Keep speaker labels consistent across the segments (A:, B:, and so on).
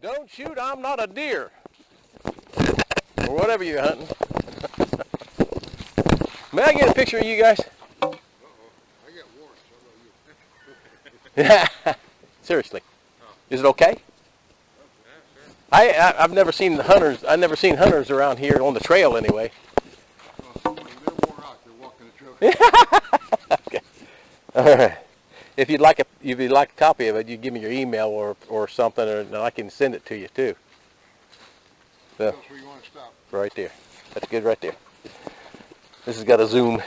A: Don't shoot, I'm not a deer. Or whatever you're hunting. May I get a picture of you guys?
B: Uh-oh. I got warrants. How about you?
A: Seriously.
B: Oh.
A: Is it okay?
B: Yeah, sure.
A: I've never seen the hunters. I've never seen hunters around here on the trail anyway.
B: Well, when they're worn out, they're walking the trail.
A: Okay. All right. If you'd like a copy of it, you give me your email or something, and I can send it to you too. So,
B: That's where you want to stop.
A: right there. That's good right there. This has got a zoom.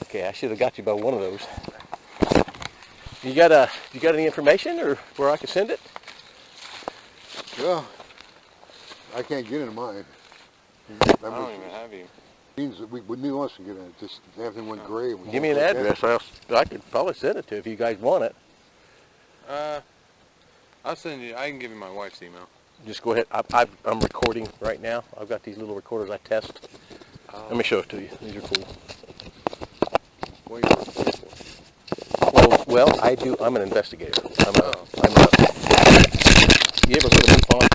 A: Okay, I should have got you by one of those. You got any information or where I can send it?
B: Yeah. I can't get into mine.
C: I don't even have you.
B: Means that we neither of us can get in it. Just everything went gray. And we
A: Give me an
B: can't click
A: address. I could probably send it to you if you guys want it.
C: I'll send you. I can give you my wife's email.
A: Just go ahead. I'm recording right now. I've got these little recorders I test. Let me show it to you. These are cool.
C: What are you looking for?
A: Well, I'm an investigator. You ever heard of MUFON?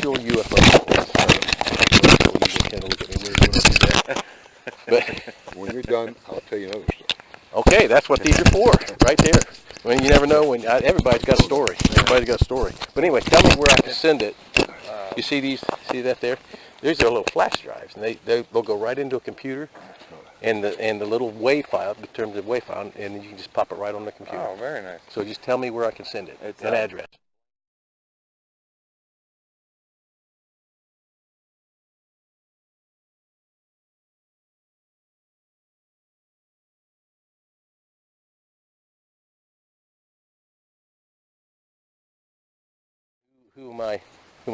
A: Unusual UFO. You kind of look at me weird when I do that. But
B: When you're done, I'll tell you another story.
A: okay, that's what these are for, right there. I mean, you never know when everybody's got a story. Everybody's got a story. But anyway, tell me where I can send it. You see these? See that there? These are little flash drives, and they'll go right into a computer, and the little WAV file determines the WAV file, and you can just pop it right on the computer.
C: Oh, very nice.
A: So just tell me where I can send it.
C: It's
A: an address. Who am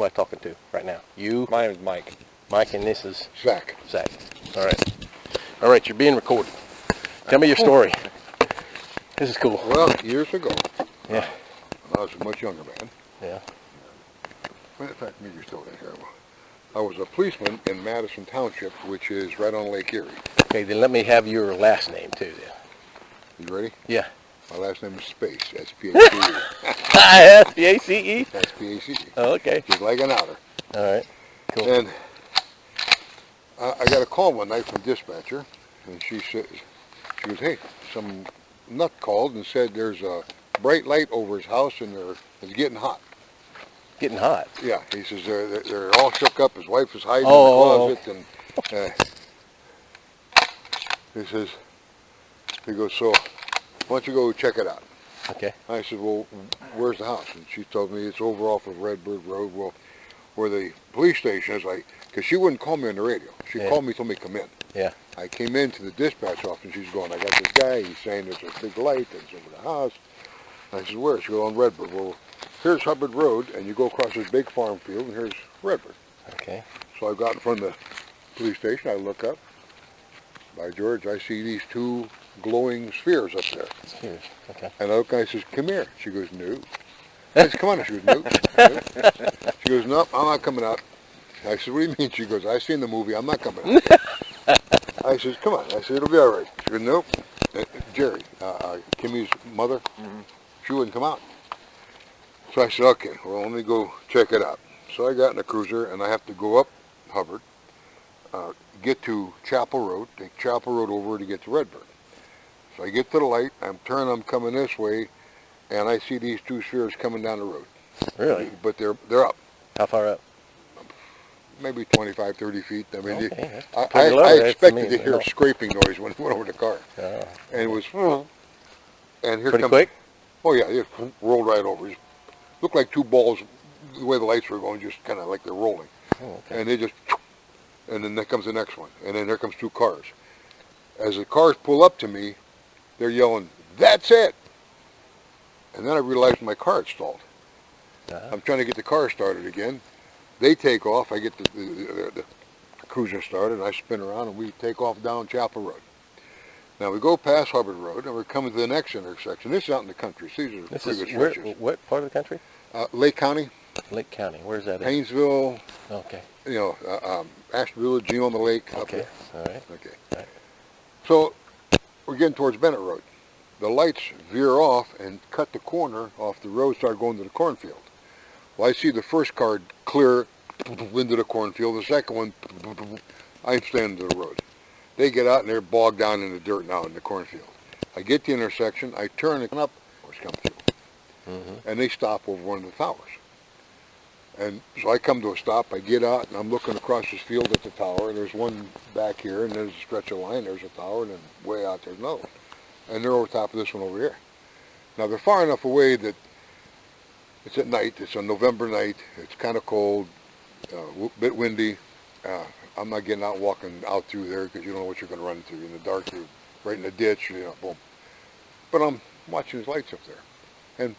A: I talking to right now? You,
C: My name is Mike.
A: Mike, and this is
B: Zack.
A: Zack. All right, you're being recorded. Tell me your story. This is cool.
B: Well, years ago.
A: Yeah.
B: I was a much younger man.
A: Yeah.
B: In fact, maybe you're still in here. I was a policeman in Madison Township, which is right on Lake Erie.
A: Okay, then let me have your last name too. Then.
B: You ready?
A: Yeah.
B: My last name is Space. S-P-A-C-E.
A: S-P-A-C-E?
B: S-P-A-C-E.
A: Oh, okay.
B: Just like an otter.
A: All right. Cool.
B: And I got a call one night from dispatcher, and she goes, hey, some nut called and said there's a bright light over his house and it's getting hot.
A: Getting hot.
B: Yeah, he says they're all shook up. His wife is hiding
A: Oh.
B: in the closet, and he goes, so why don't you go check it out?
A: Okay.
B: I said, well, where's the house? And she told me it's over off of Redbird Road. Well, where the police station is, because she wouldn't call me on the radio. She called me, told me to come in.
A: Yeah.
B: I came into the dispatch office, and she's going, I got this guy. He's saying there's a big light that's over the house. I said, where? She goes, on Redbird. Well, here's Hubbard Road, and you go across this big farm field, and here's Redbird.
A: Okay.
B: So I got in front of the police station. I look up. By George, I see these two glowing spheres up there.
A: Spheres. Okay.
B: And I look and I says, come here. She goes, no. I said, come on. She goes, no. No. She goes, no, I'm not coming out. I said, what do you mean? She goes, I seen the movie. I'm not coming out. I says, come on. I said, it'll be all right. She goes, nope. Jerry, Kimmy's mother, she wouldn't come out. So I said, okay, well, let me go check it out. So I got in a cruiser, and I have to go up Hubbard, get to Chapel Road, take Chapel Road over to get to Redbird. So I get to the light, I'm coming this way, and I see these two spheres coming down the road.
A: Really?
B: But they're up.
A: How far up?
B: Maybe 25, 30 feet. I mean,
A: Okay,
B: I expected to hear a scraping noise when it went over the car.
A: Oh.
B: And it was, and here
A: Pretty
B: comes,
A: quick?
B: oh yeah, it rolled right over. It looked like two balls, the way the lights were going, just kind of like they're rolling.
A: Oh, okay.
B: And they just, and then there comes the next one, and then there comes two cars. As the cars pull up to me, they're yelling, that's it! And then I realized my car had stalled. I'm trying to get the car started again. They take off, I get the cruiser started, and I spin around, and we take off down Chapel Road. Now we go past Hubbard Road, and we're coming to the next intersection. This is out in the country. So these are pretty good stretches.
A: What part of the country?
B: Lake County.
A: Lake County. Where's that?
B: Painesville,
A: Okay.
B: you know, Ashton Village, Gene on the Lake, up
A: Okay.
B: there.
A: All right.
B: Okay.
A: Right.
B: So we're getting towards Bennett Road. The lights veer off and cut the corner off the road, start going to the cornfield. Well, I see the first car clear into the cornfield. The second one, I'm standing to the road. They get out and they're bogged down in the dirt now in the cornfield. I get the intersection. I turn and up. Come through. And they stop over one of the towers. And so I come to a stop. I get out and I'm looking across this field at the tower. And there's one back here, and there's a stretch of line. There's a tower, and then way out there's another one. And they're over top of this one over here. Now they're far enough away that it's at night. It's a November night. It's kind of cold, a bit windy. I'm not getting out walking out through there because you don't know what you're going to run into. In the dark, you're right in the ditch, you know, boom. But I'm watching his lights up there. And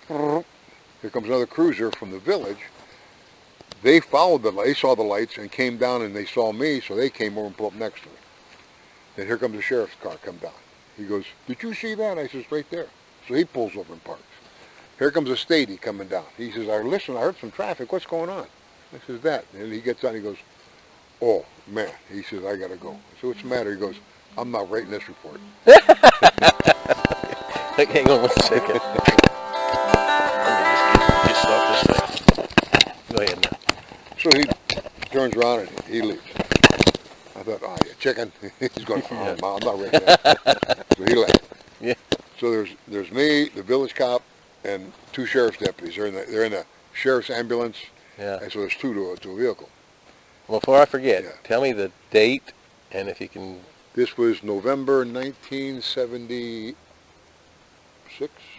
B: here comes another cruiser from the village. They followed they saw the lights and came down, and they saw me, so they came over and pulled up next to me. And here comes the sheriff's car come down. He goes, "Did you see that?" I says, "Right there." So he pulls over and parks. Here comes a statey coming down. He says, "Listen, I heard some traffic. What's going on?" I says, "That." And he gets out and he goes, "Oh, man." He says, "I got to go." I said, "What's the matter?" He goes, "I'm not writing this report."
A: Hang on 1 second. Let me just stop this thing. Go ahead now.
B: So he turns around and he leaves. I thought, "Oh, yeah, chicken." He's going, "Oh, I'm not writing that." So he left.
A: Yeah.
B: So there's me, the village cop, and two sheriff's deputies. They're in a sheriff's ambulance.
A: Yeah.
B: And so there's two to a vehicle.
A: Well, before I forget,
B: Yeah.
A: tell me the date, and if you can.
B: This was November 1976,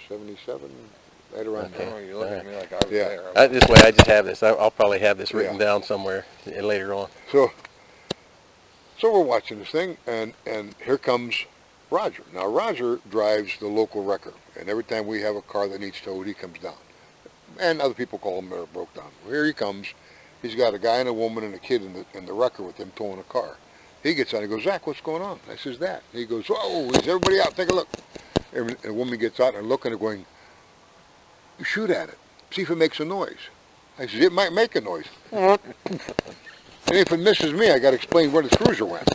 B: 77, right around
A: Okay.
B: there.
C: Oh, you look at me like I was
B: Yeah.
C: there.
A: This way, I just have this. I'll probably have this written down somewhere later on.
B: So we're watching this thing, and here comes Roger. Now, Roger drives the local wrecker, and every time we have a car that needs towed, he comes down. And other people call him or broke down. Well, here he comes. He's got a guy and a woman and a kid in the wrecker with him towing a car. He gets out and he goes, "Zach, what's going on?" I says, "That." And he goes, "Whoa, is everybody out? Take a look." And the woman gets out and looking and going, "You shoot at it. See if it makes a noise." I says, "It might make a noise." And if it misses me, I got to explain where the cruiser went.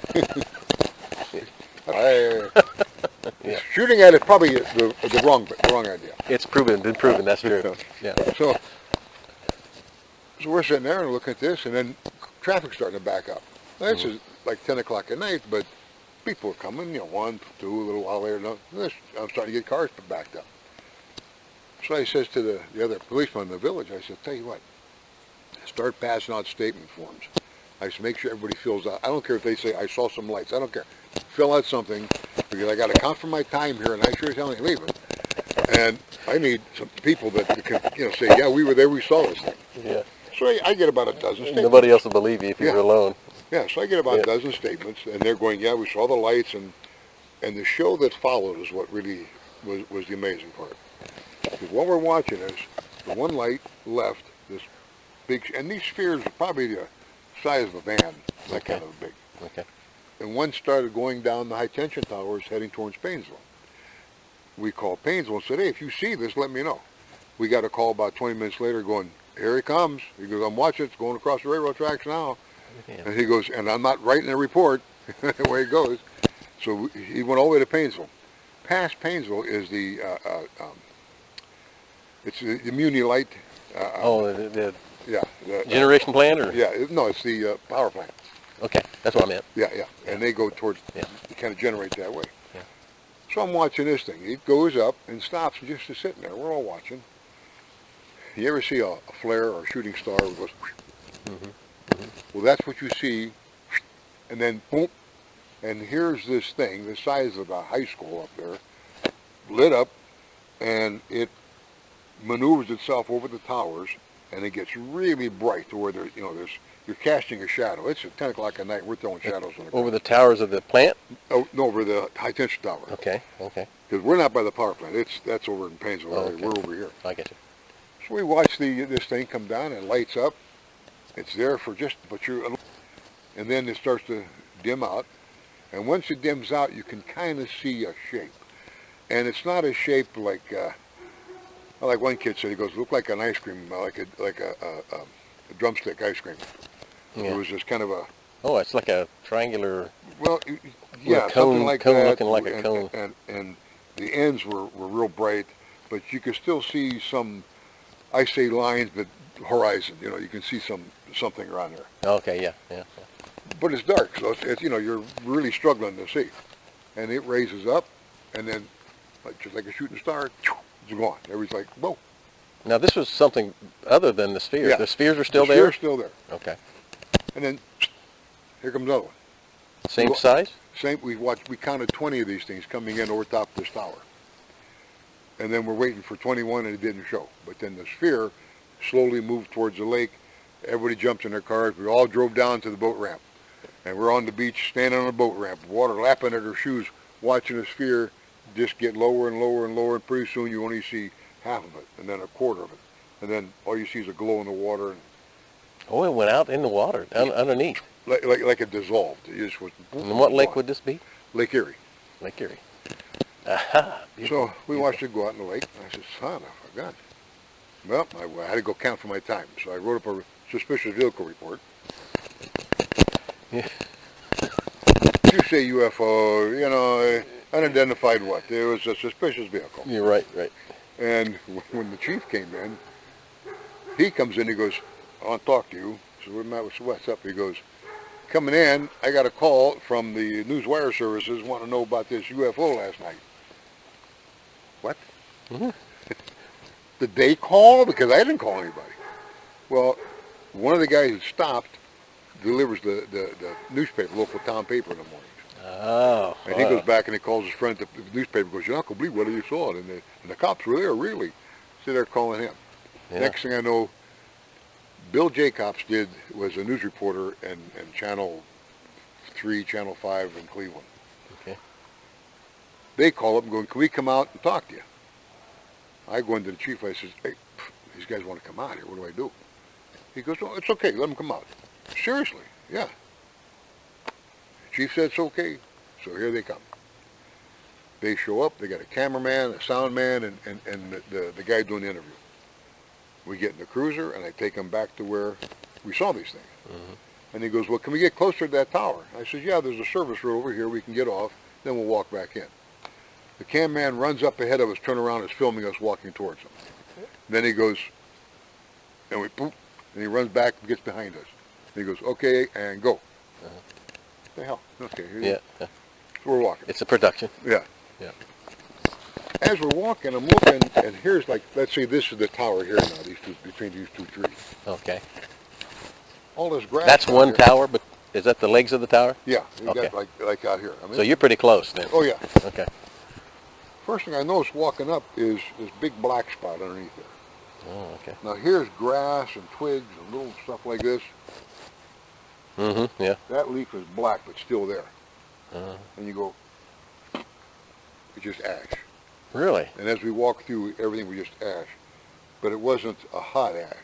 A: Yeah.
B: Shooting at it probably the wrong idea.
A: It's been proven. That's true. Yeah.
B: So we're sitting there and looking at this, and then traffic's starting to back up. Now, this is like 10 o'clock at night, but people are coming, you know, 1, 2, a little while later. No, I'm starting to get cars backed up. So I says to the other policeman in the village, I said, "Tell you what, start passing out statement forms." I said, "Make sure everybody fills out. I don't care if they say, 'I saw some lights.' I don't care. Fill out something, because I got to count for my time here, and I sure as hell ain't leaving. And I need some people that can, you know, say, 'Yeah, we were there, we saw this thing.'"
A: Yeah.
B: So I get about a dozen statements.
A: Nobody else will believe you if you're alone.
B: Yeah, so I get about a dozen statements, and they're going, "Yeah, we saw the lights," and the show that followed is what really was the amazing part. Because what we're watching is the one light left this big, and these spheres are probably the size of a van, that kind of big.
A: Okay.
B: And one started going down the high tension towers heading towards Painesville. We called Painesville and said, "Hey, if you see this, let me know." We got a call about 20 minutes later going, "Here he comes." He goes, "I'm watching, it's going across the railroad tracks now."
A: Yeah.
B: And he goes, "And I'm not writing a report," the way it goes. So he went all the way to Painesville. Past Painesville is the it's the Muni Light.
A: The
B: Yeah.
A: generation plant, or?
B: Yeah, no, it's the power plant.
A: Okay, that's what I meant.
B: Yeah. And they go towards,
A: Yeah.
B: they kind of generate that way.
A: Yeah.
B: So I'm watching this thing. It goes up and stops and just is sitting there. We're all watching. You ever see a flare or a shooting star that goes, well, that's what you see. And then, boom, and here's this thing, the size of a high school up there, lit up, and it maneuvers itself over the towers, and it gets really bright to where there's, you know, you're casting a shadow. It's at 10 o'clock at night. We're throwing shadows on the ground.
A: Over the towers of the plant?
B: Oh, no, over the high tension tower.
A: Okay.
B: Because we're not by the power plant. That's over in Painesville.
A: Okay.
B: We're over here.
A: I get you.
B: So we watch this thing come down and lights up. It's there for and then it starts to dim out. And once it dims out, you can kind of see a shape. And it's not a shape like Like one kid said, he goes, looked like an ice cream, like a drumstick ice cream.
A: Yeah.
B: It was just kind of a,
A: Oh, it's like a triangular.
B: well, yeah,
A: cone,
B: something like
A: cone
B: that.
A: looking like a cone.
B: And the ends were real bright, but you could still see some, I say lines, but horizon. You know, you can see something around there.
A: Okay, yeah.
B: But it's dark, so it's you know, you're really struggling to see. And it raises up, and then, just like a shooting star, it's gone. Everybody's like, whoa.
A: Now this was something other than the spheres.
B: Yeah.
A: The spheres were still
B: The
A: there?
B: sphere's still there.
A: Okay.
B: And then, here comes another one.
A: Same size?
B: Same. We counted 20 of these things coming in over top of this tower. And then we're waiting for 21, and it didn't show. But then the sphere slowly moved towards the lake. Everybody jumped in their cars. We all drove down to the boat ramp. And we're on the beach, standing on the boat ramp, water lapping at our shoes, watching the sphere just get lower and lower and lower. And pretty soon you only see half of it, and then a quarter of it. And then all you see is a glow in the water. And
A: Oh, it went out in the water, underneath.
B: like it dissolved. It just was.
A: And what lake would this be?
B: Lake Erie.
A: Lake Erie. Aha.
B: So we watched it go out in the lake. And I said, son, I forgot. Well, I had to go count for my time. So I wrote up a suspicious vehicle report.
A: Yeah.
B: You say UFO, you know, unidentified what? There was a suspicious vehicle.
A: You're right.
B: And when the chief came in, he comes in, he goes, I want to talk to you. So what's up? He goes, coming in, I got a call from the news wire services, want to know about this UFO last night. What?
A: Mm-hmm.
B: Did they call? Because I didn't call anybody. Well, one of the guys that stopped delivers the newspaper, local town paper in the morning.
A: Oh.
B: And he goes back and he calls his friend at the newspaper, goes, you're not going to believe what you saw. And the cops were there, really. So they're calling him.
A: Yeah.
B: Next thing I know, Bill Jacobs was a news reporter in Channel 3, Channel 5 in Cleveland.
A: Okay.
B: They call up and go, can we come out and talk to you? I go into the chief, I says, hey, these guys want to come out here, what do I do? He goes, oh, it's okay, let them come out. Seriously, yeah. Chief said it's okay, so here they come. They show up, they got a cameraman, a sound man, and the guy doing the interview. We get in the cruiser, and I take him back to where we saw these things.
A: Mm-hmm.
B: And he goes, well, can we get closer to that tower? I says, yeah, there's a service road over here, we can get off, then we'll walk back in. The cam man runs up ahead of us, turn around, is filming us walking towards him. Then he goes, and we poop, and he runs back and gets behind us. And he goes, okay, and go.
A: Uh-huh.
B: What the hell? Okay.
A: Yeah.
B: So we're walking.
A: It's a production.
B: Yeah.
A: Yeah.
B: As we're walking, I'm looking, and here's like, let's say this is the tower here now, between these two trees.
A: Okay.
B: All this grass.
A: That's
B: out
A: one
B: here.
A: tower, but is that the legs of the tower?
B: Yeah. You
A: Okay.
B: got like out here. I mean,
A: So you're pretty close then.
B: oh yeah.
A: Okay.
B: First thing I noticed walking up is this big black spot underneath there.
A: Oh, okay.
B: Now here's grass and twigs and little stuff like this.
A: Mm-hmm. Yeah.
B: That leaf is black, but still there.
A: Uh-huh.
B: And you go, it's just ash.
A: Really?
B: And as we walked through, everything was just ash. But it wasn't a hot ash.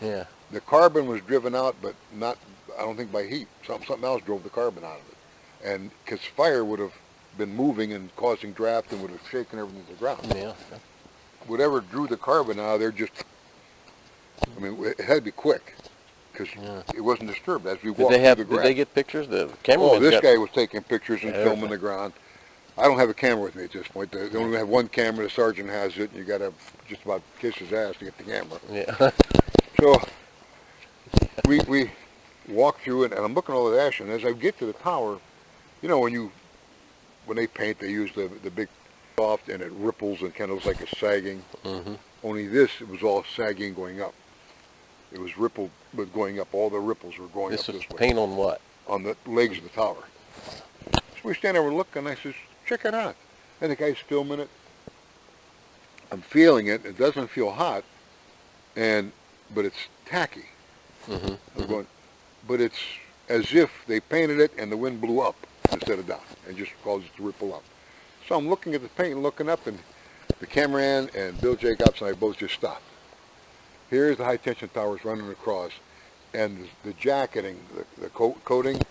A: Yeah.
B: The carbon was driven out, but not, I don't think by heat. Something else drove the carbon out of it. And because fire would have been moving and causing draft and would have shaken everything to the ground.
A: Yeah.
B: Whatever drew the carbon out of there just, I mean, it had to be quick. Because it wasn't disturbed as we walked through the grass.
A: Did they get pictures? The camera.
B: Oh, this guy was taking pictures and
A: Everything.
B: filming the ground. I don't have a camera with me at this point. They only have one camera. The sergeant has it, and you got to just about kiss his ass to get the camera.
A: Yeah.
B: So we walk through it, and I'm looking at all the ash. And as I get to the tower, you know, when they paint, they use the big soft, and it ripples and kind of looks like it's sagging.
A: Mm-hmm.
B: Only this, it was all sagging going up. It was rippled, but going up. All the ripples were going
A: This
B: up
A: was
B: this way.
A: paint on what?
B: On the legs of the tower. So we stand there, we're looking, and I says, check it out. And the guy's filming it. I'm feeling it. It doesn't feel hot, but it's tacky.
A: Mm-hmm.
B: I'm going, but it's as if they painted it and the wind blew up instead of down and just caused it to ripple up. So I'm looking at the paint and looking up, and the cameraman and Bill Jacobs and I both just stopped. Here's the high tension towers running across, and the jacketing, the coating,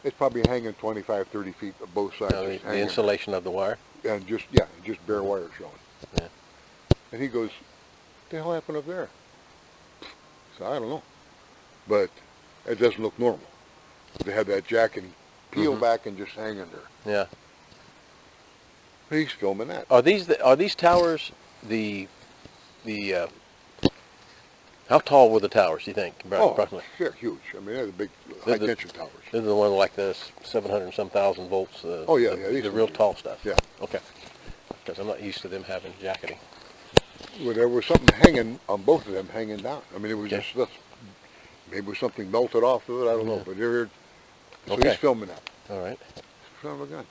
B: it's probably hanging 25, 30 feet of both sides.
A: The
B: hanging.
A: insulation of the wire.
B: And just bare wire showing.
A: Yeah.
B: And he goes, what the hell happened up there? So I don't know. But it doesn't look normal. They have that jacket peeled back and just hanging there.
A: Yeah.
B: He's filming that.
A: Are these towers how tall were the towers, do you think, approximately?
B: Sure, huge. I mean, they're the big high-tension towers.
A: They're the one like this, 700 and some thousand volts.
B: Yeah,
A: the real tall stuff.
B: Yeah.
A: Okay. Because I'm not used to them having jacketing.
B: Well, there was something hanging on both of them, hanging down. I mean, it was just maybe it was something melted off of it. I don't know, but so he's filming that.
A: All right.
B: Son of a gun.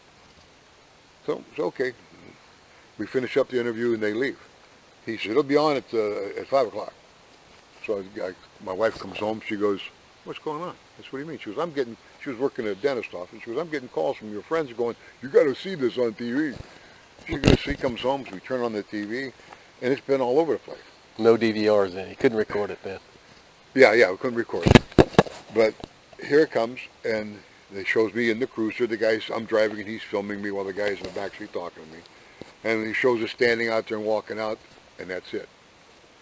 B: So it's okay. We finish up the interview and they leave. He said it'll be on at 5 o'clock. So my wife comes home. She goes, "What's going on?" I said, "What do you mean?" She goes, She was working at a dentist office. She goes, "I'm getting calls from your friends going, you got to see this on TV." She goes, she comes home. So we turn on the TV, and it's been all over the place.
A: No DVRs in. You couldn't record it then.
B: Yeah, we couldn't record it. But here it comes, and it shows me in the cruiser. I'm driving, and he's filming me while the guy's in the back seat talking to me. And he shows us standing out there and walking out, and that's it.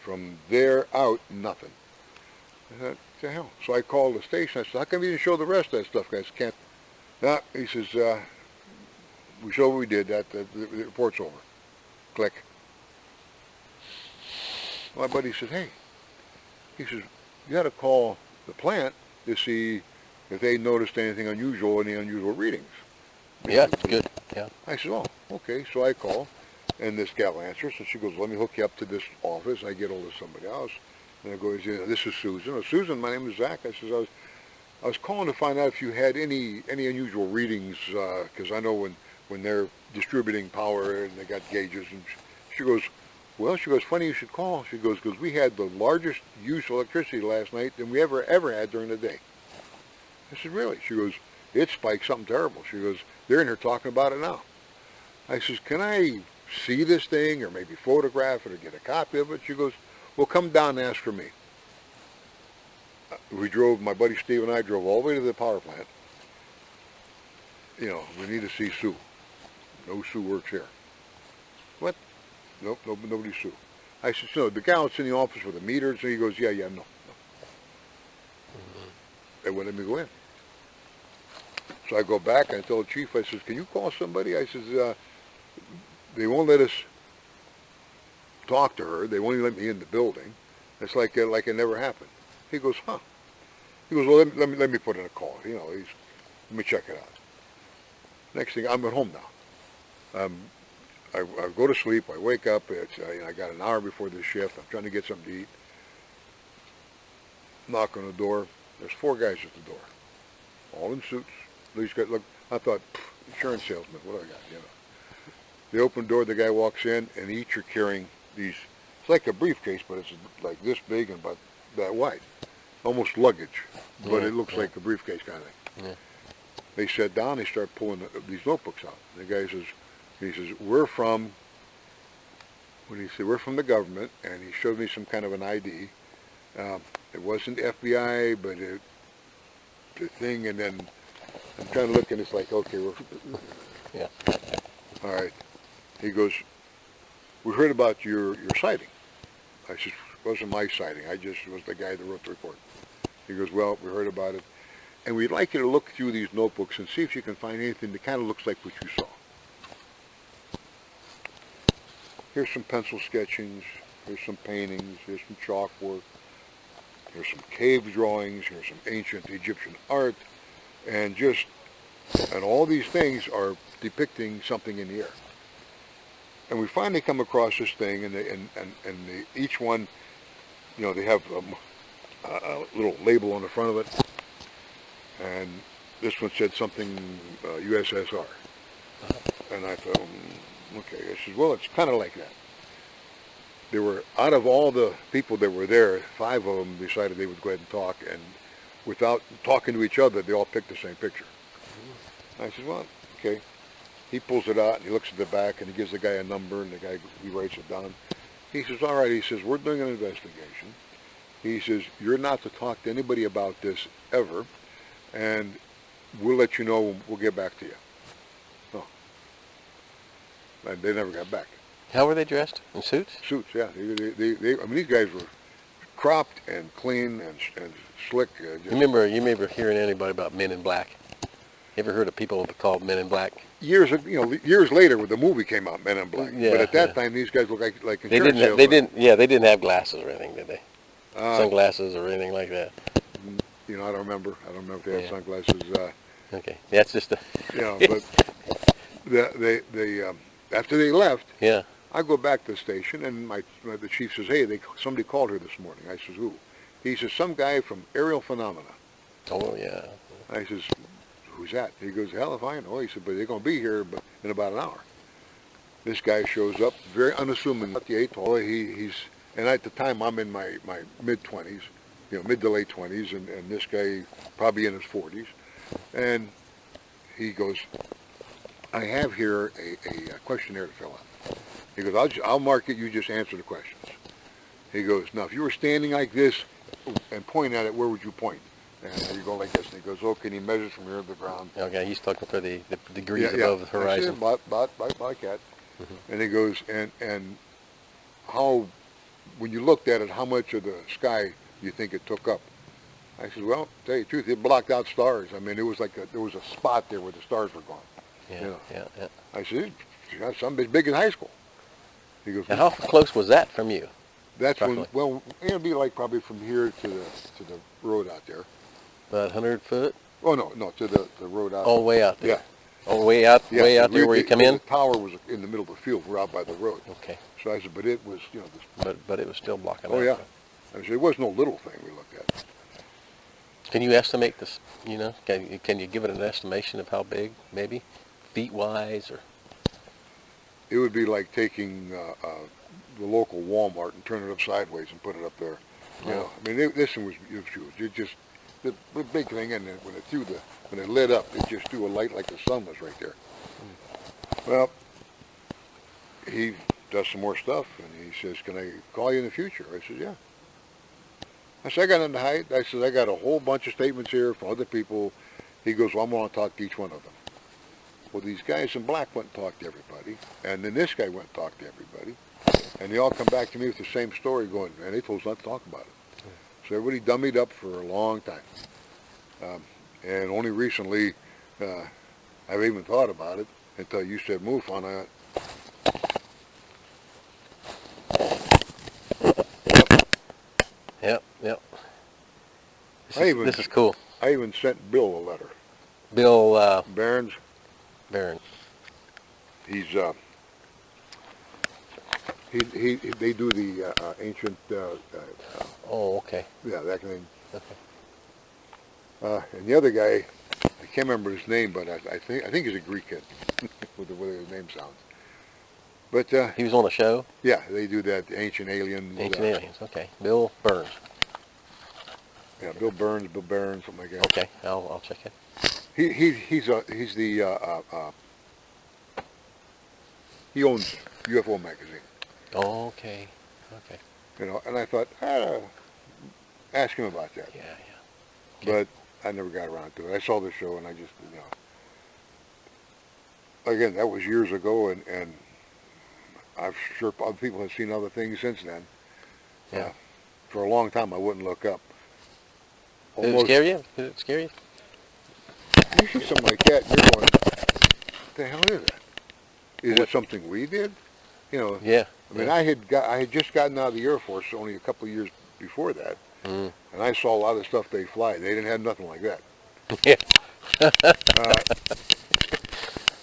B: From there out, nothing. I said, what the hell? So I called the station. I said, how come you didn't show the rest of that stuff, guys? Can't. Nah, he says, we showed what we did. The report's over. Click. My buddy said, hey. He says, you got to call the plant to see if they noticed anything unusual, any unusual readings.
A: Yeah, it's good. Yeah.
B: I said, oh, okay. So I call, and this gal answers, and she goes, let me hook you up to this office. I get hold of somebody else, and I go, this is Susan. Oh, Susan, my name is Zack. I says, I was calling to find out if you had any unusual readings, because I know when they're distributing power and they got gauges. And she goes, well, funny you should call. She goes, because we had the largest use of electricity last night than we ever had during the day. I said, really? She goes, it spiked something terrible. She goes, they're in here talking about it now. I says, can I see this thing or maybe photograph it or get a copy of it? She goes, well, come down and ask for me. My buddy Steve and I drove all the way to the power plant. You know, we need to see Sue. No Sue works here. What? Nope, nobody Sue. I said, no, the gal that's in the office with the meters, and he goes, yeah, no. They wouldn't let me go in. So I go back and I tell the chief, I says, can you call somebody? I says, they won't let us talk to her. They won't even let me in the building. It's like it never happened. He goes, huh? He goes, well, let me put in a call. You know, let me check it out. Next thing, I'm at home now. I go to sleep. I wake up. I got an hour before the shift. I'm trying to get something to eat. Knock on the door. There's 4 guys at the door, all in suits. These guys look. I thought, insurance salesman. What do I got? You know. They open the door. The guy walks in, and each are carrying these. It's like a briefcase, but it's like this big and about that wide, almost luggage, but it looks like a briefcase kind of thing.
A: Yeah.
B: They sat down. They start pulling these notebooks out. The guy says, we're from. What did he say? We're from the government, and he showed me some kind of an ID. It wasn't FBI, but the thing, and then I'm trying to look, and it's like, okay,
A: yeah.
B: All right. He goes, we heard about your sighting. I said, it wasn't my sighting. I just was the guy that wrote the report. He goes, well, we heard about it, and we'd like you to look through these notebooks and see if you can find anything that kind of looks like what you saw. Here's some pencil sketchings. Here's some paintings. Here's some chalk work. Here's some cave drawings. Here's some ancient Egyptian art, and all these things are depicting something in the air. And we finally come across this thing, and each one, you know, they have a little label on the front of it, and this one said something USSR, and I thought, okay. I said, well, it's kind of like that. There were, out of all the people that were there, 5 of them decided they would go ahead and talk, and without talking to each other, they all picked the same picture. I said, well, okay. He pulls it out, and he looks at the back, and he gives the guy a number, and the guy, he writes it down. He says, all right, he says, we're doing an investigation. He says, you're not to talk to anybody about this ever, and we'll let you know, we'll get back to you. Oh. And they never got back.
A: How were they dressed? In suits?
B: Suits, yeah. I mean, these guys were cropped and clean and slick.
A: You remember hearing anybody about Men in Black? You ever heard of people called Men in Black?
B: Years later, when the movie came out, Men in Black.
A: Yeah,
B: but at that time, these guys looked like
A: They
B: insurance
A: didn't. They didn't have glasses or anything, did they? Sunglasses or anything like that?
B: I don't remember. I don't remember if they had sunglasses.
A: Okay, that's just a.
B: But they after they left,
A: Yeah.
B: I go back to the station, and the chief says, "Hey, somebody called her this morning." I says, "Who?" He says, "Some guy from Aerial Phenomena."
A: Oh yeah.
B: I says, "Who's that?" He goes, "Hell if I know." He said, "But they're going to be here in about an hour." This guy shows up, very unassuming. He's and at the time I'm in my mid-20s, mid to late 20s, and this guy probably in his 40s, and he goes, "I have here a questionnaire to fill out." He goes, I'll mark it. You just answer the questions." He goes, "Now, if you were standing like this and pointing at it, where would you point?" And you go like this, and he goes, "Okay," and he measures from here to the ground.
A: Okay, he's talking for the degrees above the horizon.
B: I said, about that. And he goes, and how, when you looked at it, how much of the sky do you think it took up? I said, "Well, to tell you the truth, it blocked out stars. I mean, it was like there was a spot there where the stars were gone."
A: Yeah.
B: I said, "Something as big as high school." He goes,
A: And how close was that from you?
B: "That's
A: roughly?
B: it'd be like probably from here to the road out there."
A: About 100 foot?
B: Oh no, to the road out.
A: All the way out there?
B: Yeah.
A: All the way out, way out there where you come in?
B: The tower was in the middle of the field. We're out by the road.
A: Okay.
B: So I said, but it was,
A: But it was still blocking out.
B: Oh yeah. I said, it was no little thing we looked at.
A: Can you estimate this, can you give it an estimation of how big, maybe? Feet-wise or?
B: It would be like taking the local Walmart and turn it up sideways and put it up there.
A: Oh.
B: I mean, this one was huge. It just, the big thing, and then when it lit up, it just threw a light like the sun was right there. Well, he does some more stuff, and he says, "Can I call you in the future?" I said, "Yeah." I said, "I got nothing to hide." I said, "I got a whole bunch of statements here from other people." He goes, "Well, I'm going to talk to each one of them." Well, these guys in black went and talked to everybody, and then this guy went and talked to everybody, and they all come back to me with the same story going, "Man, they told us not to talk about it." So everybody dummied up for a long time. And only recently, I've even thought about it until you said move on it.
A: Yep. This is cool.
B: I even sent Bill a letter.
A: Bill
B: Barron's.
A: Barron.
B: He's they do the ancient.
A: Oh, okay.
B: Yeah, that kind of thing.
A: Okay.
B: And the other guy, I can't remember his name, but I think he's a Greek kid, with the way his name sounds. But
A: He was on the show?
B: yeah, they do that Ancient Aliens.
A: Ancient Aliens, okay. Bill Burns.
B: Yeah, Bill Burns, something like that.
A: Okay, I'll check it.
B: He's the he owns UFO magazine.
A: Oh, okay.
B: And I thought, ask him about that.
A: Yeah.
B: But I never got around to it. I saw the show, and I just, again, that was years ago, and I'm sure other people have seen other things since then.
A: Yeah.
B: For a long time, I wouldn't look up.
A: Did it scare you?
B: You see something like that, and you're going, what the hell is that? Is it something we did?
A: Yeah.
B: I mean, I had just gotten out of the Air Force only a couple of years before that, and I saw a lot of stuff they fly. They didn't have nothing like that.
A: Yeah.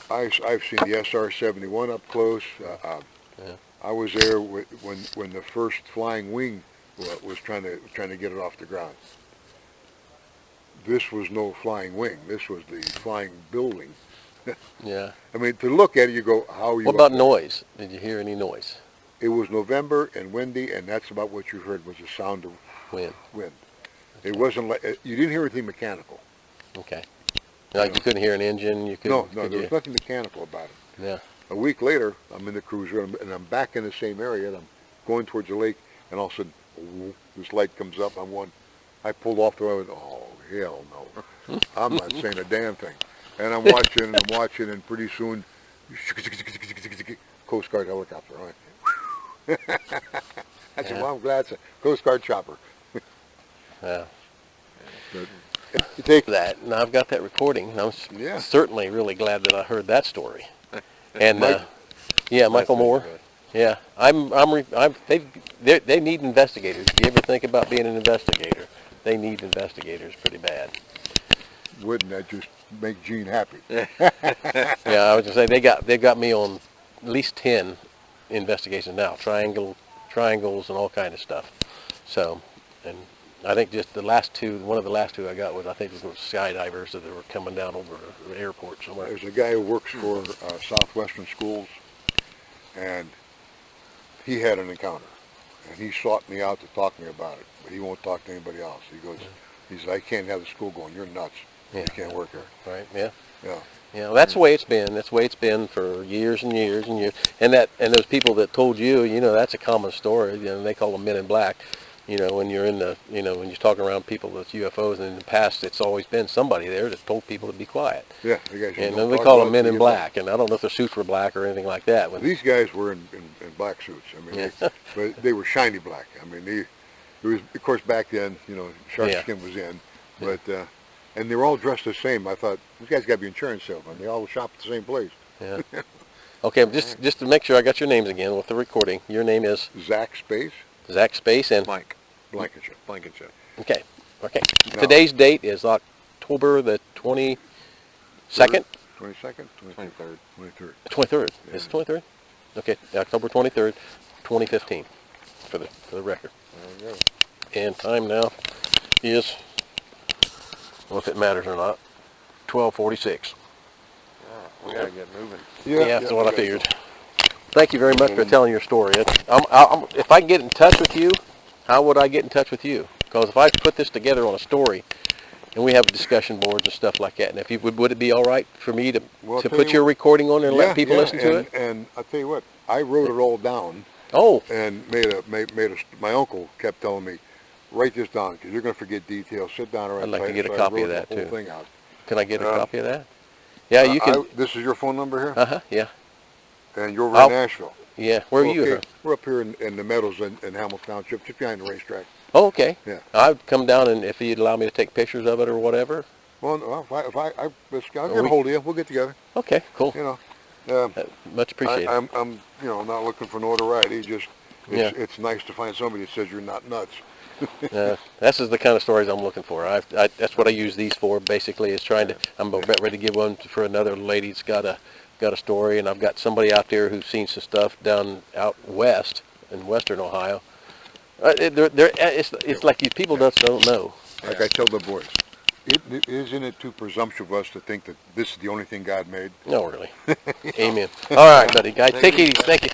B: I've seen the SR-71 up close. I was there when the first flying wing was trying to get it off the ground. This was no flying wing. This was the flying building.
A: Yeah.
B: I mean, to look at it, you go, how are you?
A: What about noise? Did you hear any noise?
B: It was November and windy, and that's about what you heard was the sound of wind. It wasn't like, you didn't hear anything mechanical.
A: Okay. Like you couldn't hear an engine?
B: No, there was nothing mechanical about it.
A: Yeah.
B: A week later, I'm in the cruiser, and I'm back in the same area, and I'm going towards the lake, and all of a sudden, this light comes up. I pulled off the road. Oh, hell no. I'm not saying a damn thing. And I'm watching, and pretty soon, Coast Guard helicopter. I went, I said,
A: Yeah.
B: well, I'm glad it's a Coast Guard chopper.
A: Yeah.
B: But you take
A: That, and I've got that recording. And I'm
B: Yeah.
A: certainly really glad that I heard that story. And
B: Mike-
A: yeah, Michael Moore. Yeah, they need investigators. If you ever think about being an investigator, they need investigators pretty bad.
B: Wouldn't that just make Gene happy?
A: Yeah, I was gonna say they've got me on at least 10 investigations now, triangles and all kind of stuff. So, and I think just one of the last two I got was, I think it was skydivers that were coming down over the airport somewhere.
B: There's a guy who works for Southwestern Schools, and he had an encounter, and he sought me out to talk to me about it, but he won't talk to anybody else. He said, I can't have the school going. You're nuts.
A: Yeah.
B: You can't work here.
A: Right? Yeah.
B: Yeah.
A: Yeah. Well, that's the way it's been. That's the way it's been for years and years and years. And those people that told you, that's a common story. They call them men in black. When you're when you're talking around people with UFOs, and in the past, it's always been somebody there that told people to be quiet.
B: Yeah. The guys
A: And then we call them men in black. And I don't know if their suits were black or anything like that.
B: These guys were in black suits. I mean,
A: Yeah.
B: but they were shiny black. I mean, it was, of course, back then, shark
A: Yeah.
B: skin was in, but and they were all dressed the same. I thought, these guys got to be insurance salesmen. They all shop at the same place.
A: Yeah. Okay, just to make sure I got your names again with the recording. Your name is
B: Zach Space
A: Zach Space and
C: Mike.
B: Blankenship.
C: Blankenship.
A: okay.
B: No.
A: Today's date is October the 22nd,
B: 22nd,
C: 23rd.
B: 23rd.
A: 23rd.
B: Yeah.
A: Is it 23rd? Okay, October 23rd, 2015, for the record.
C: There you go.
A: And time now is, I don't know if it matters or not, 12:46.
C: We gotta get moving.
A: Yeah, that's what I
B: okay.
A: figured. Thank you very much for telling your story. If I can get in touch with you, how would I get in touch with you? Because if I put this together on a story, and we have discussion boards and stuff like that, and if you would it be all right for me to
B: Well, I'll tell
A: put
B: you
A: your recording on there and
B: Yeah,
A: let people
B: yeah,
A: listen to it?
B: And I'll tell you what, I wrote it all down,
A: Oh,
B: and my uncle kept telling me, write this down, because you're going to forget details. Sit down and write.
A: I'd like to
B: So
A: get a
B: I
A: copy of
B: wrote
A: that,
B: the whole
A: too.
B: thing out.
A: can I get a copy of that? Yeah, you can.
B: This is your phone number here,
A: Yeah.
B: and you're over
A: I'll-
B: in Nashville.
A: Yeah. Where are
B: We're
A: you?
B: up here- We're up here in the meadows in Hamilton Township, just behind the racetrack.
A: Oh, okay.
B: Yeah.
A: I'd come down, and if you'd allow me to take pictures of it or whatever.
B: Well, no, I'll get a hold of you. We'll get together.
A: Okay, cool. Much appreciated.
B: I'm not looking for notoriety. Just
A: Yeah.
B: it's nice to find somebody that says you're not nuts.
A: This is the kind of stories I'm looking for. That's what I use these for. Basically, is trying to. I'm about ready to give one for another lady that's got a story, and I've got somebody out there who's seen some stuff down out west in western Ohio. It's like these people just don't know.
B: Like I tell the boys, isn't it too presumptuous of us to think that this is the only thing God made?
A: No, really. Amen. All right, buddy. Guys, take it easy. Thank you.